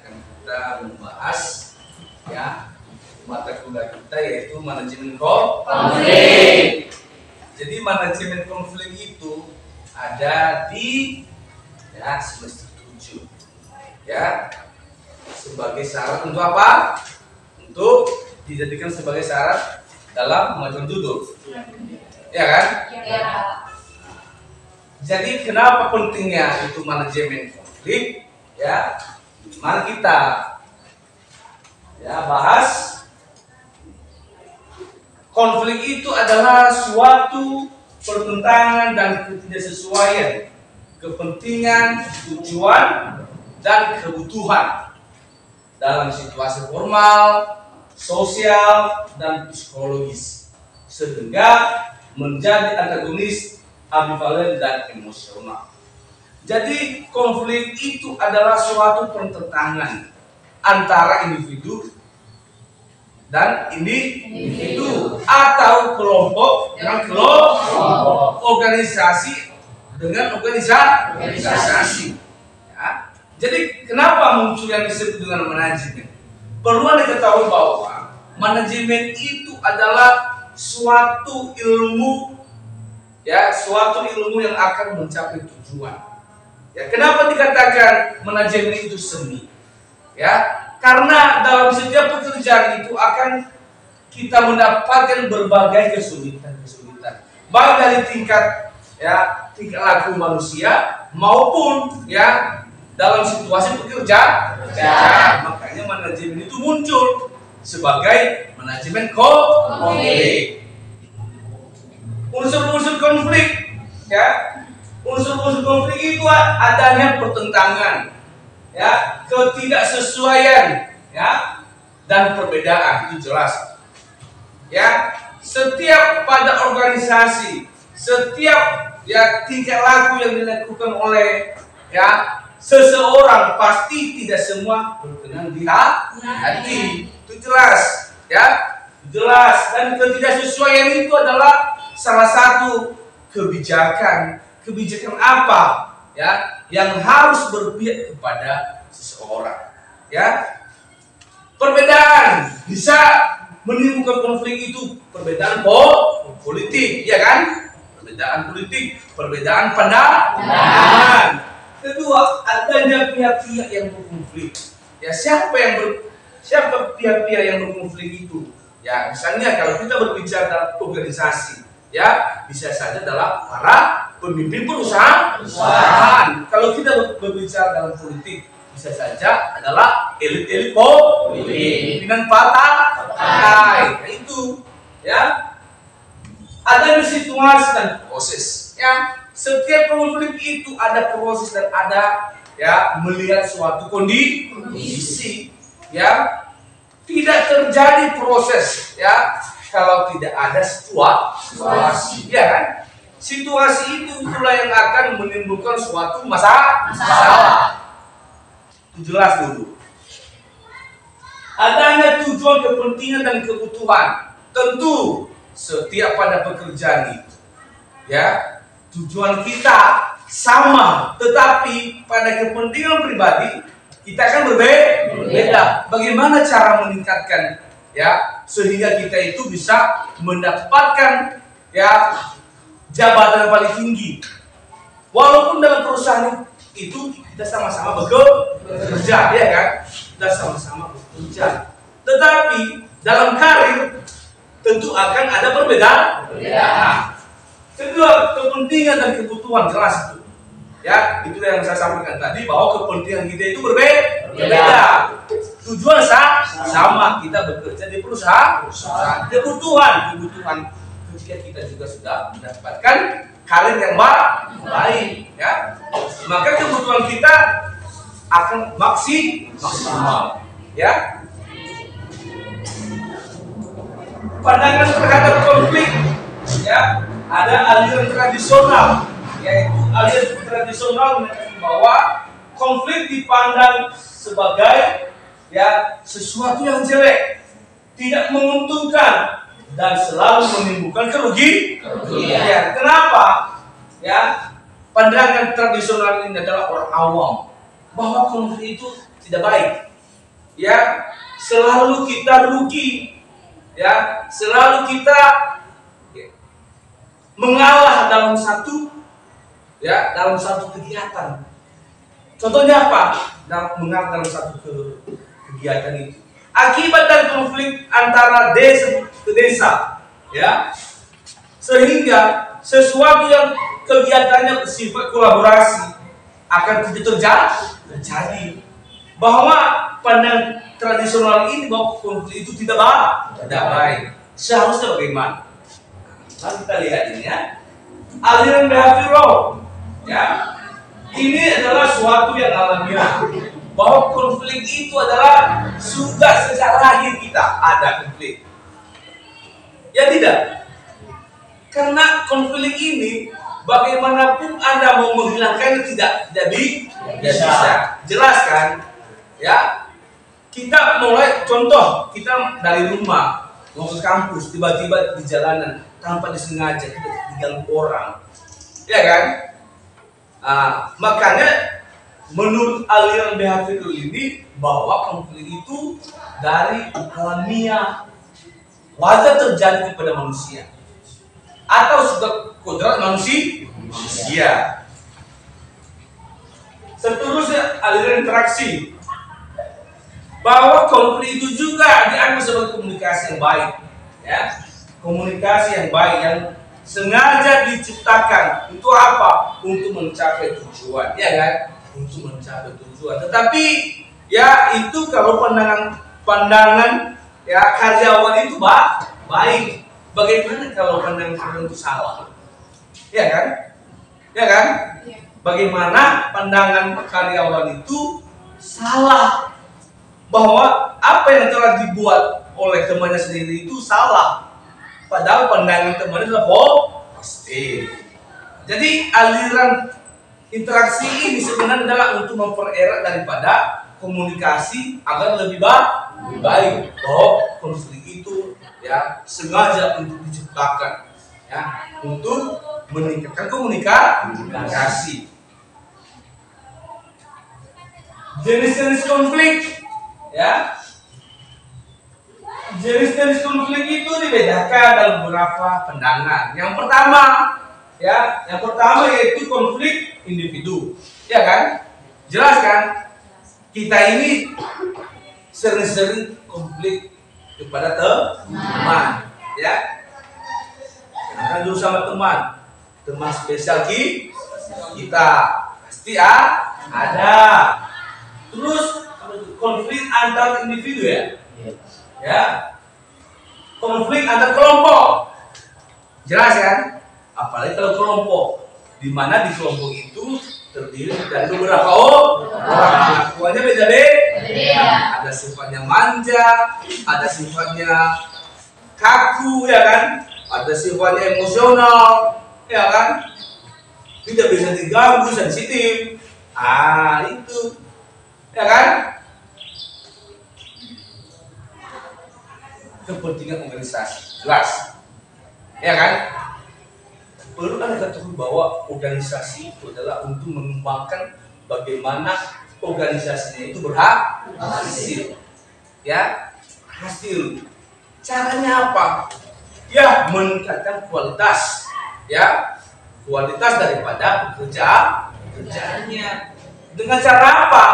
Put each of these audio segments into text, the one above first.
akan kita membahas ya mata kuliah kita yaitu manajemen konflik. Jadi manajemen konflik itu ada di ya semester 7 ya sebagai syarat untuk apa? Untuk dijadikan sebagai syarat dalam pengajuan judul, ya kan? Ya. Jadi kenapa pentingnya itu manajemen konflik? Ya, mari kita ya bahas. Konflik itu adalah suatu pertentangan dan ketidaksesuaian kepentingan, tujuan, dan kebutuhan dalam situasi formal, sosial, dan psikologis sehingga menjadi antagonis, ambivalen, dan emosional. Jadi konflik itu adalah suatu pertentangan antara individu dan individu atau kelompok dengan kelompok, organisasi dengan organisasi. Ya. Jadi kenapa muncul yang disebut dengan manajemen? Perlu diketahui bahwa manajemen itu adalah suatu ilmu yang akan mencapai tujuan. Ya, kenapa dikatakan manajemen itu seni? Ya, karena dalam setiap pekerjaan itu akan kita mendapatkan berbagai kesulitan, baik dari tingkat laku manusia maupun ya dalam situasi pekerjaan. Makanya manajemen itu muncul sebagai manajemen konflik. Unsur-unsur konflik, ya, unsur-unsur konflik itu adanya pertentangan, ya, ketidaksesuaian, ya, dan perbedaan itu jelas. Ya, setiap pada organisasi, setiap ya tingkah laku yang dilakukan oleh ya seseorang pasti tidak semua berkenan di hati. Itu jelas, ya, jelas. Dan ketidaksesuaian itu adalah salah satu kebijakan apa ya yang harus berpihak kepada seseorang, ya. Perbedaan bisa menimbulkan konflik itu, perbedaan politik, ya kan? Perbedaan politik, perbedaan pandangan. Kedua, adanya pihak-pihak yang berkonflik. Ya, siapa pihak-pihak yang berkonflik itu? Ya, misalnya kalau kita berbicara dalam organisasi, ya bisa saja dalam para pemimpin perusahaan. Kalau kita berbicara dalam politik, bisa saja adalah elit-elit politik, pimpinan partai. Itu, ya. Ada situasi dan proses. Ya, setiap konflik itu ada proses dan ada ya melihat suatu kondisi. Ya, tidak terjadi proses ya kalau tidak ada situasi, ya kan? Situasi itu itulah yang akan menimbulkan suatu masalah. Itu jelas dulu. Adanya tujuan, kepentingan, dan kebutuhan. Tentu setiap pada pekerjaan itu, ya, tujuan kita sama, tetapi pada kepentingan pribadi kita akan berbeda. Bagaimana cara meningkatkan ya sehingga kita itu bisa mendapatkan ya jabatan paling tinggi, walaupun dalam perusahaan itu kita sama-sama bekerja, ya kan? Kita sama-sama bekerja, tetapi dalam karir tentu akan ada perbedaan. Kedua, kepentingan dan kebutuhan jelas itu. Ya, itu yang saya sampaikan tadi bahwa kepentingan kita itu berbeda. Tujuan sama, kita bekerja di perusahaan. Kebutuhan ketika kita juga sudah mendapatkan karir yang baik, ya, maka kebutuhan kita akan maksimal, ya. Pandangan terhadap konflik, ya, ada aliran tradisional, yaitu aliran tradisional mengatakan bahwa konflik dipandang sebagai ya sesuatu yang jelek, tidak menguntungkan, dan selalu menimbulkan kerugian. Ya, kenapa? Ya, pandangan tradisional ini adalah orang awam bahwa konflik itu tidak baik, ya selalu kita rugi, ya selalu kita mengalah dalam satu kegiatan. Contohnya apa? Mengalah dalam satu kegiatan itu. Akibat dari konflik antara desa ke desa, ya, sehingga sesuatu yang kegiatannya bersifat kolaborasi akan tidak terjadi. Bahwa pandangan tradisional ini bahwa konflik itu tidak baik. Seharusnya bagaimana? Nah, kita lihat ini ya. Aliran behavioral, ya. Ini adalah suatu yang alamiah. Bahwa konflik itu adalah sudah sejak lahir kita ada konflik. Ya tidak? Karena konflik ini bagaimanapun Anda mau menghilangkannya tidak bisa. Jelas kan? Ya. Kita mulai contoh, kita dari rumah mau ke kampus, tiba-tiba di jalanan tanpa disengaja kita diganggu orang. Ya kan? Makanya menurut aliran behavioral ini bahwa konflik itu dari alamiah, wajar terjadi kepada manusia atau sudah kodrat manusia. Seterusnya aliran interaksi, bahwa konflik itu juga dianggap sebagai komunikasi yang baik, ya, komunikasi yang baik yang sengaja diciptakan untuk apa? Untuk mencapai tujuan, ya kan? Untuk mencapai tujuan. Tetapi ya itu kalau pandangan ya karyawan itu baik. Bagaimana kalau pandangan karyawan itu salah? Ya kan? Ya kan? Bagaimana pandangan karyawan itu salah? Bahwa apa yang telah dibuat oleh temannya sendiri itu salah. Padahal pandangan temannya adalah positif. Jadi aliran interaksi ini sebenarnya adalah untuk mempererat daripada komunikasi agar lebih baik. Bahwa konflik itu ya sengaja untuk diciptakan, ya, untuk meningkatkan komunikasi. Jenis-jenis konflik, ya, jenis-jenis konflik itu dibedakan dalam beberapa pandangan. Yang pertama yaitu konflik individu, ya kan? Jelas kan? Kita ini sering-sering konflik kepada teman, ya. Karena dulu sama teman spesial kita pasti ada. Terus konflik antar individu, ya, konflik antar kelompok, jelas kan? Apalagi kalau kelompok, di mana di kelompok itu terdiri dari beberapa orang, kelakuannya beda-beda. Ada sifatnya manja, ada sifatnya kaku, ya kan? Ada sifatnya emosional, ya kan? Tidak bisa diganggu, sensitif. Itu, ya kan? Kepentingan organisasi, jelas, ya kan? Perlu Anda ketahui bahwa organisasi itu adalah untuk mengembangkan bagaimana organisasinya itu berhasil, ya, hasil. Caranya apa? Ya, meningkatkan kualitas, ya, kualitas daripada kerjaannya. Dengan cara apa?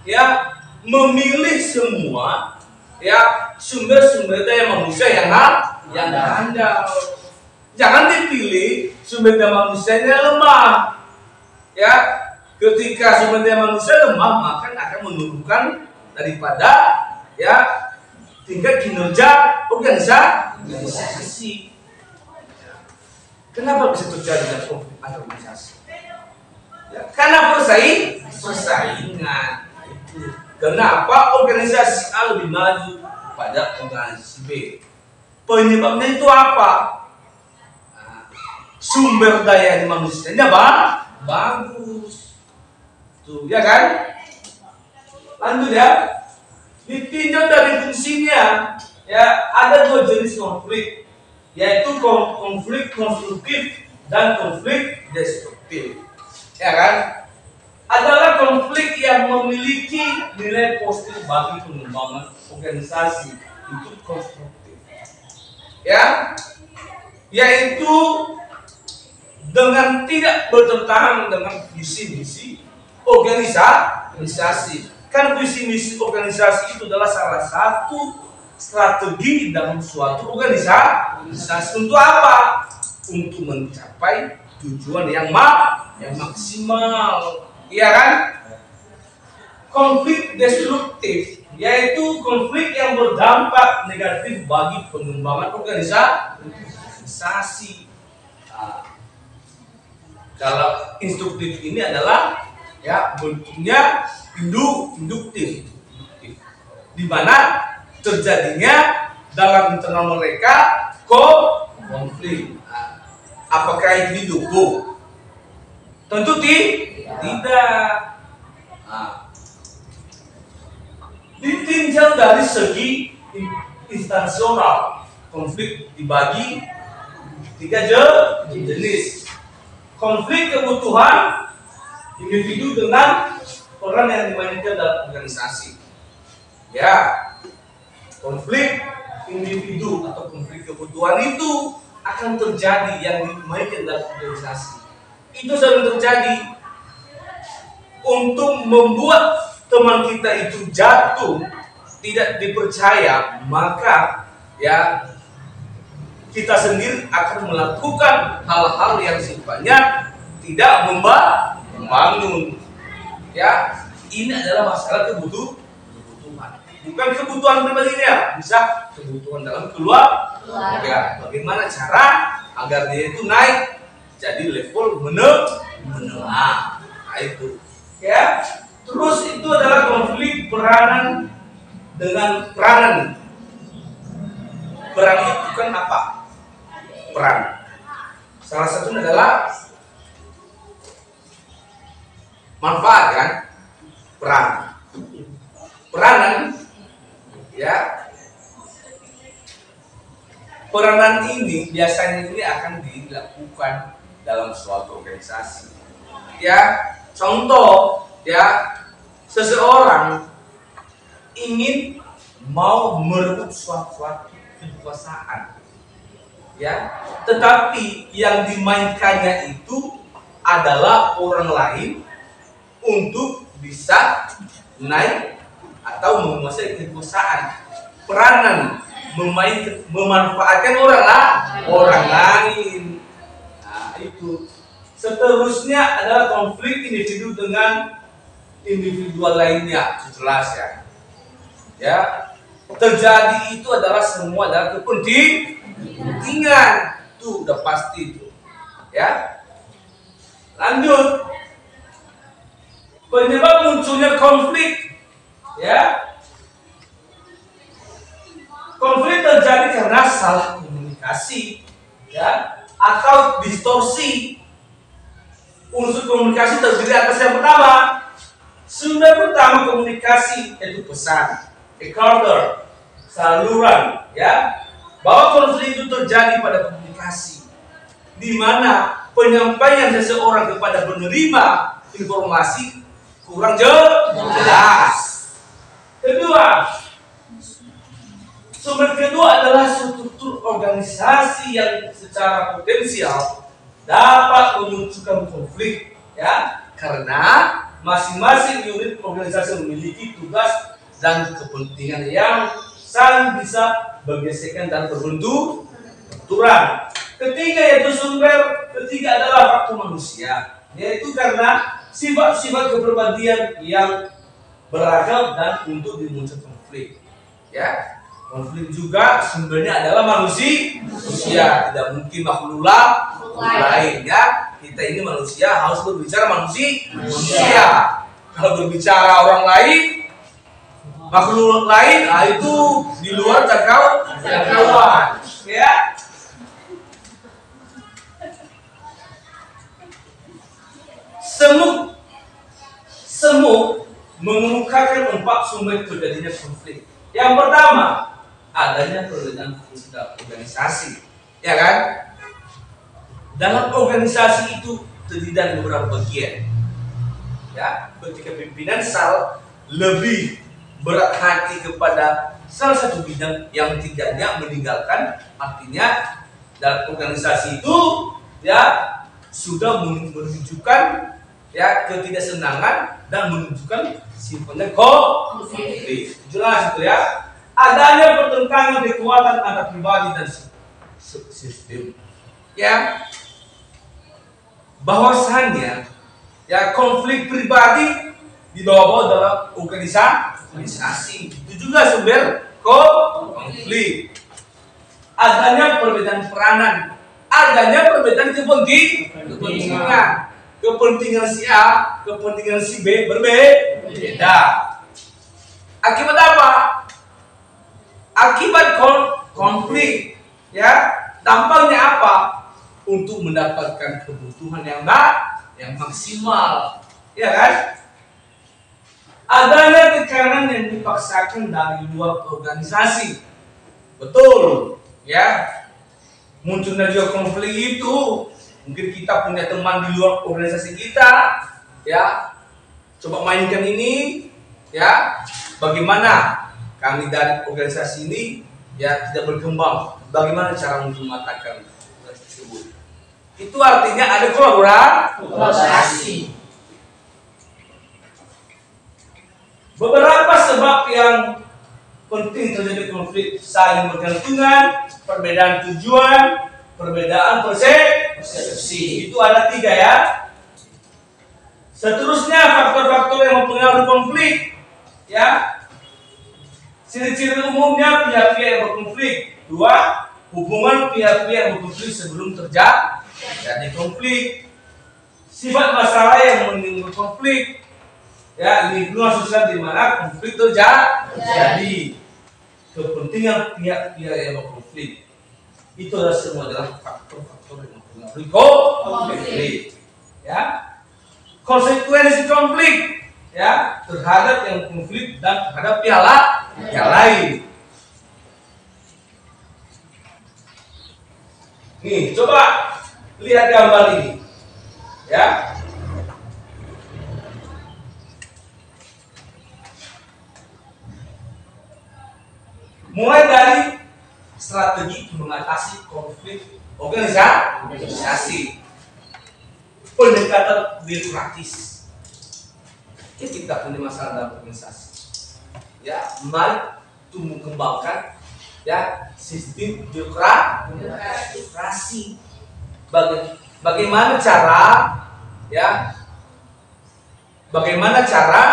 Ya, memilih semua, ya, sumber-sumber daya manusia yang handal. Jangan dipilih sumber daya manusianya lemah. Ya, ketika sumber daya manusia lemah, maka akan menurunkan daripada ya tingkat kinerja organisasi. Kenapa bisa terjadi dalam konflik antar organisasi? Ya, karena persaingan. Kenapa organisasi A lebih maju pada organisasi B? Penyebabnya itu apa? Sumber daya di manusianya bagus, tuh, ya kan? Lanjut ya, ditinjau dari fungsinya, ya, ada dua jenis konflik, yaitu konflik konstruktif dan konflik destruktif, ya kan? adalah konflik yang memiliki nilai positif bagi pengembangan organisasi itu konstruktif, ya, yaitu dengan tidak bertentangan dengan visi misi organisasi. Kan visi misi organisasi itu adalah salah satu strategi dalam suatu organisasi. Untuk apa? Untuk mencapai tujuan yang maksimal, iya kan? Konflik destruktif yaitu konflik yang berdampak negatif bagi pengembangan organisasi. Nah, kalau instruktif ini adalah ya bentuknya induktif, di mana terjadinya dalam internal mereka konflik. Nah, apakah itu didukung? Tentu tidak. Nah, ditinjau dari segi instansional, konflik dibagi tiga jenis. Konflik kebutuhan individu dengan peran yang dimainkan dalam organisasi. Ya, konflik individu atau konflik kebutuhan itu akan terjadi yang dimainkan dalam organisasi. Itu selalu terjadi untuk membuat teman kita itu jatuh, tidak dipercaya, maka ya kita sendiri akan melakukan hal-hal yang sifatnya tidak membangun. Ya, ini adalah masalah kebutuhan, bukan kebutuhan pribadinya, bisa kebutuhan dalam keluarga. Bagaimana cara agar dia itu naik jadi level menengah. Nah, itu ya. Terus itu adalah konflik peranan dengan peranan. Peran itu kan apa? Peran. Salah satunya adalah manfaat kan? Peran. Peranan ya. Peranan ini biasanya ini akan dilakukan dalam suatu organisasi. Ya, contoh ya, seseorang ingin mau merebut suatu kekuasaan, ya, tetapi yang dimainkannya itu adalah orang lain untuk bisa naik atau menguasai kekuasaan. Peranan memanfaatkan orang lain. Nah, itu. Seterusnya adalah konflik individu dengan individual lainnya, jelas ya. Ya, terjadi itu adalah semua adalah kepentingan, itu udah pasti itu. Ya, lanjut. Penyebab munculnya konflik, ya. Konflik terjadi karena salah komunikasi, ya, atau distorsi. Unsur komunikasi terdiri atas yang pertama, sumber pertama komunikasi yaitu pesan, recorder, saluran, ya, bahwa konflik itu terjadi pada komunikasi, di mana penyampaian seseorang kepada penerima informasi kurang jelas. Kedua, sumber kedua adalah struktur organisasi yang secara potensial dapat memunculkan konflik, ya, karena masing-masing unit organisasi memiliki tugas dan kepentingan yang saling bisa bergesekan dan berbenturan. Ketiga yaitu sumber ketiga adalah faktor manusia, yaitu karena sifat-sifat kepribadian yang beragam dan untuk dimunculkan konflik, ya. Konflik juga sumbernya adalah manusia, tidak mungkin makhluk lain, ya. Kita ini manusia harus berbicara manusia. Kalau berbicara orang lain, makhluk lain, nah itu di luar jangkauan, ya. Semut mengemukakan 4 sumber terjadinya konflik. Yang pertama, adanya perbedaan fungsi dalam organisasi, ya kan? Dalam organisasi itu terdiri dari beberapa bagian. ya, ketika pimpinan SAL lebih berat hati kepada salah satu bidang yang tiganya meninggalkan, artinya dalam organisasi itu ya sudah menunjukkan ya ketidaksenangan dan menunjukkan sifatnya konflik. Jelas itu ya. Adanya pertentangan kekuatan antara pribadi dan sistem. Ya, bahwasannya ya konflik pribadi dibawa dalam organisasi. Itu juga sumber konflik. Adanya perbedaan peranan, adanya perbedaan kepentingan. Kepentingan si A, kepentingan si B berbeda. Akibat apa? Akibat konflik, ya, dampaknya apa? Untuk mendapatkan kebutuhan yang maksimal, ya kan? Adanya tekanan yang dipaksakan dari luar organisasi, betul, ya. Munculnya juga konflik itu, mungkin kita punya teman di luar organisasi kita, ya. Coba mainkan ini, ya. Bagaimana kami dari organisasi ini ya tidak berkembang, bagaimana cara mematakan tersebut? Itu artinya ada kolaborasi. Beberapa sebab yang penting terjadi konflik: saling bergantungan, perbedaan tujuan, perbedaan persepsi. Itu ada 3 ya. Seterusnya faktor-faktor yang mempengaruhi konflik, ya. Ciri-ciri umumnya pihak-pihak yang berkonflik. 2. Hubungan pihak-pihak yang berkonflik sebelum terjadi konflik. Sifat masalah yang menimbulkan konflik. Ya, lingkungan sosial di mana konflik terjadi. Kepentingan pihak-pihak yang berkonflik. Itu adalah semua adalah faktor-faktor yang mempengaruhi konflik. Ya. Konsekuensi konflik, ya, terhadap yang konflik dan terhadap pihak yang lain. Nih, coba lihat gambar ini, ya. Mulai dari strategi mengatasi konflik organisasi, pendekatan birokratis. Kita punya masalah dalam organisasi, ya, mari tumbuh kembangkan ya sistem birokrasi. Bagaimana cara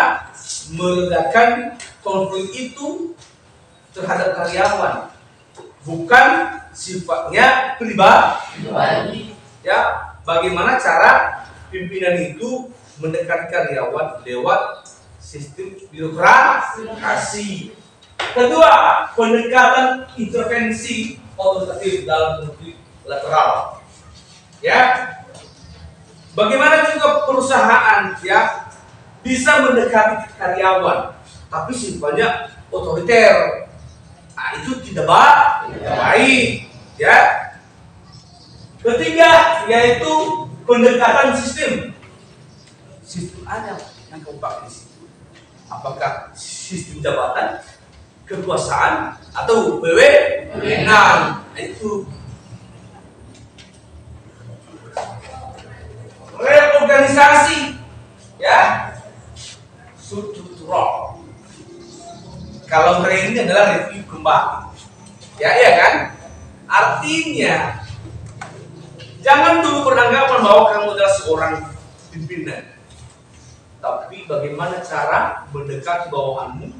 meredakan konflik itu terhadap karyawan, bukan sifatnya pribadi. Ya, bagaimana cara pimpinan itu mendekati karyawan lewat sistem birokrasi. Kedua, pendekatan intervensi otoritatif dalam konflik lateral. Ya, bagaimana juga perusahaan ya bisa mendekati karyawan, tapi sifatnya otoriter. Nah, itu tidak baik, ya. Ketiga, yaitu pendekatan sistem. Sistem ada yang kau pakai di situ. Apakah sistem jabatan, kekuasaan, atau wewenang? Nah, itu reorganisasi, ya, struktural. Kalau training adalah review kembali, ya, iya kan? Artinya jangan dulu beranggapan bahwa kamu adalah seorang pimpinan, tapi bagaimana cara mendekati bawahanmu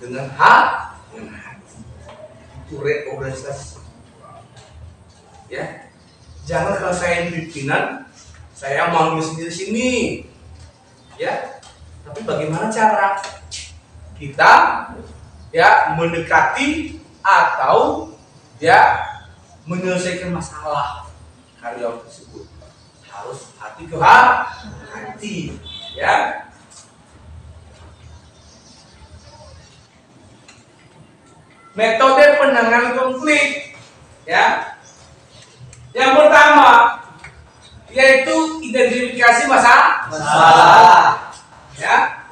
dengan hati. Itu reorganisasi, ya. Jangan kalau saya pimpinan, saya mau sendiri sini, ya. Tapi bagaimana cara kita ya mendekati atau ya menyelesaikan masalah karyawan tersebut? Harus hati ke hati, ya. Metode penanganan konflik, ya. Yang pertama yaitu identifikasi masalah. Ya.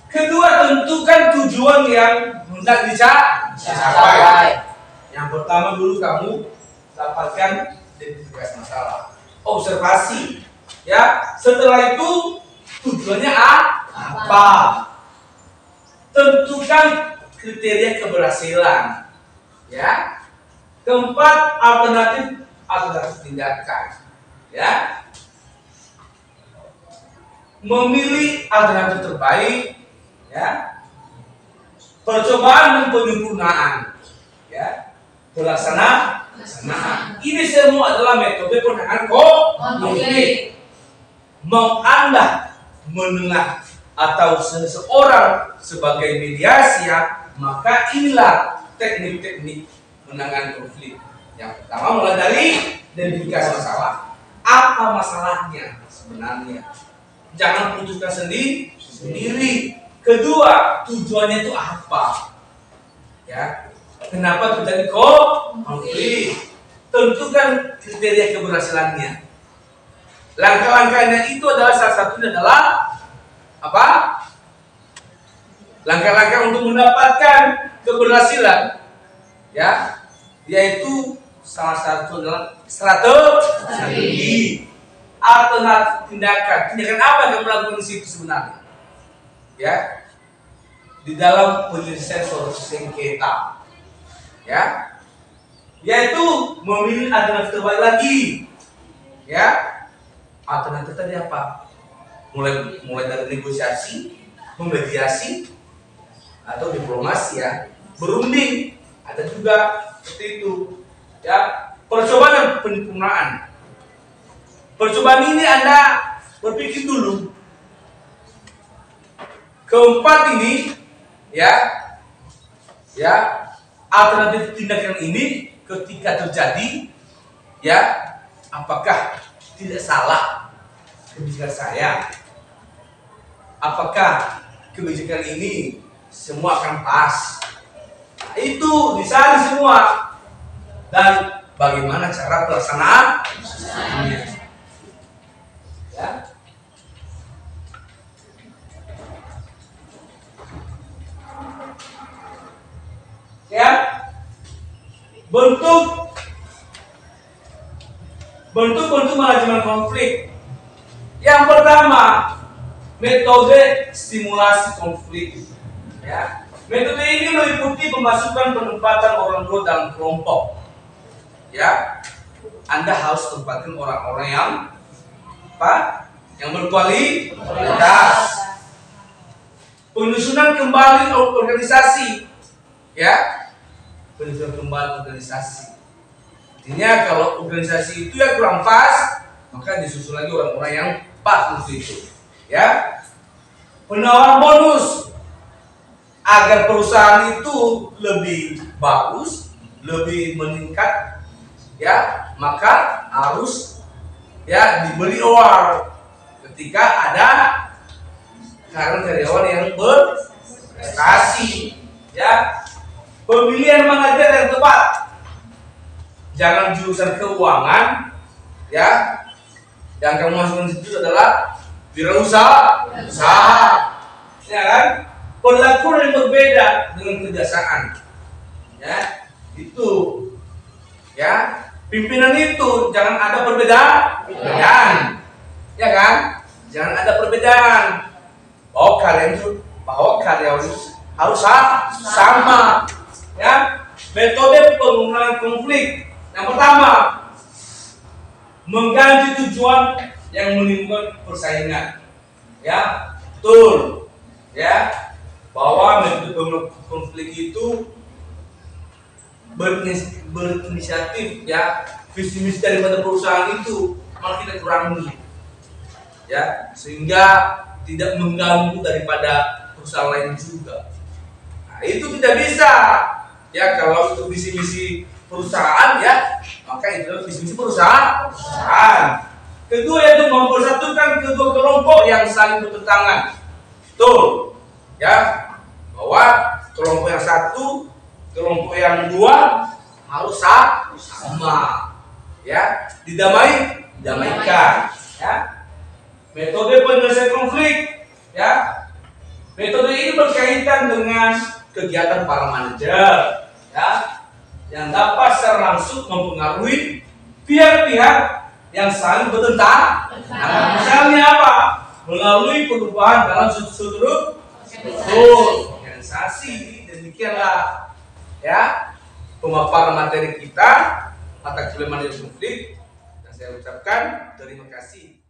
Kedua, tentukan tujuan yang hendak dicapai. Yang pertama dulu kamu dapatkan identifikasi masalah, observasi. Ya, setelah itu tujuannya apa? Tentukan kriteria keberhasilan. Ya. Keempat, alternatif tindakan. Ya. Memilih alternatif terbaik. Ya. Percobaan dan penyempurnaan. Ya. Pelaksanaan. Ini semua adalah metode penanganan konflik. Mau Anda menengah atau seseorang sebagai mediasi, maka inilah teknik-teknik menangani konflik. Yang pertama mulai dari identifikasi masalah. Apa masalahnya sebenarnya? Jangan putuskan sendiri. Kedua, tujuannya itu apa? Ya, kenapa terjadi konflik? Tentukan kriteria keberhasilannya. Langkah-langkahnya itu adalah salah satunya adalah apa? Langkah-langkah untuk mendapatkan keberhasilan, ya, yaitu salah satu adalah strategi, alternatif tindakan. Tindakan apa yang kamu lakukan di situ sebenarnya? Ya, di dalam penyelesaian suatu sengketa, ya, yaitu memilih alternatif terbaik lagi. Ya, alternatif tadi apa? Mulai dari negosiasi, memediasi, atau diplomasi, ya, berunding, ada juga seperti itu. Ya, percobaan dan penyempurnaan. Percobaan ini Anda berpikir dulu. Keempat ini, ya, alternatif tindakan ini ketika terjadi, ya, apakah tidak salah kebijakan saya? Apakah kebijakan ini semua akan pas? Nah, itu disaring semua. Dan bagaimana cara pelaksanaannya? Ya. Ya, bentuk manajemen konflik. Yang pertama, metode stimulasi konflik. Ya, metode ini meliputi pemasukan penempatan orang tua dalam kelompok. Ya, Anda harus tempatkan orang-orang yang berkualitas. Penyusunan kembali organisasi. Ya, penyusunan kembali organisasi. Artinya kalau organisasi itu ya kurang pas, maka disusun lagi orang-orang yang pas untuk itu. Ya, penawaran bonus agar perusahaan itu lebih bagus, lebih meningkat, ya, maka harus, ya, diberi award ketika ada karyawan yang berprestasi. Ya, pemilihan manajer yang tepat. Jangan jurusan keuangan, ya. Yang kamu masukkan situ adalah wirausaha, ya kan? Perlakuan yang berbeda dengan kebiasaan, ya, itu, ya. Pimpinan itu jangan ada perbedaan, ya kan? Jangan ada perbedaan. Bahwa karyawan itu harus sama, ya. Metode pengurangan konflik. Yang pertama, mengganti tujuan yang menimbulkan persaingan. Ya, betul. Ya, bahwa metode pengurangan konflik itu berinisiatif, ya, visi misi daripada perusahaan itu malah kita kurangi, ya, sehingga tidak mengganggu daripada perusahaan lain juga. Nah, itu tidak bisa, ya, kalau itu visi misi perusahaan, ya, maka itu adalah visi misi perusahaan. Kedua, yaitu mempersatukan kedua kelompok yang saling bertentangan. Betul, ya, bahwa kelompok yang satu, kelompok yang dua harus sama, ya, didamaikan, ya. metode penyelesaian konflik, ya. Metode ini berkaitan dengan kegiatan para manajer, ya, yang dapat secara langsung mempengaruhi pihak-pihak yang saling bertentang. Nah, misalnya apa? Melalui perubahan dalam struktur organisasi. Demikianlah, ya, pemaparan materi kita mata kuliah manajemen konflik. Dan saya ucapkan terima kasih.